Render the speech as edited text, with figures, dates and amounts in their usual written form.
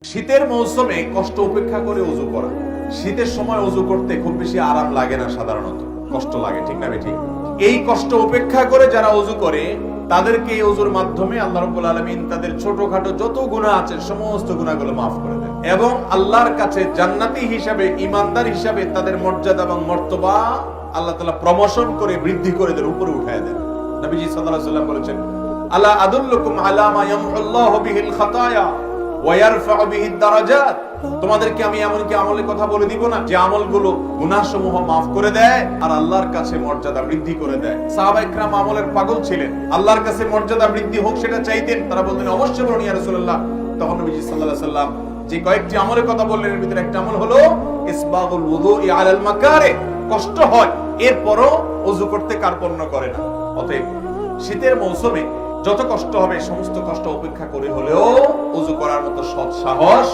শীতের মৌসুমে কষ্ট উপেক্ষা করে ওযু করা। শীতের সময় ওযু করতে খুব বেশি আরাম লাগে না, সাধারণত কষ্ট লাগে, ঠিক না ঠিক? এই কষ্ট উপেক্ষা করে যারা ওযু করে তাদেরকে এই ওযুর মাধ্যমে আল্লাহ রাব্বুল আলামিন তাদের ছোটখাটো যত গুনাহ আছে সমস্ত গুনাহগুলো maaf করে দেন এবং আল্লাহর কাছে জান্নাতি হিসাবে, ঈমানদার হিসাবে তাদের মর্যাদা এবং মর্তবা আল্লাহ তাআলা প্রমোশন করে, বৃদ্ধি করে এদের উপরে উঠায় দেন। নবীজি সাল্লাল্লাহু আলাইহি ওয়াসাল্লাম বলেছেন, আলা আদুল্লুকুম আলা মা ইয়ামহুল্লাহু বিহিল খাতায়া ওয়া ইয়ারফাউ বিহিদ দারাজাত। তোমাদেরকে আমি এমন কি আমলের কথা বলে দিব না যে আমলগুলো গুনাহসমূহ maaf করে দেয় আর আল্লাহর কাছে মর্যাদা বৃদ্ধি করে দেয়। সাহাবায়ে কেরাম আমলের পাগল ছিলেন, আল্লাহর কাছে মর্যাদা বৃদ্ধি হোক সেটা চাইতেন। তারা বলতেন, অবশ্যই বলুন ইয়া রাসূলুল্লাহ। তখন নবীজি সাল্লাল্লাহু আলাইহি ওয়াসাল্লাম যে কয়েকটি আমলের কথা বললেন এর ভিতরে একটা আমল হলো ইসবাগুল ওযুই আলাল মাকারে। কষ্ট হয় এরপরও ওযু করতে কার্পণ্য করে না। অতএব শীতের মৌসুমে যত কষ্ট হবে সমস্ত কষ্ট উপেক্ষা করে হলেও ওযু করার মতো সৎ সাহস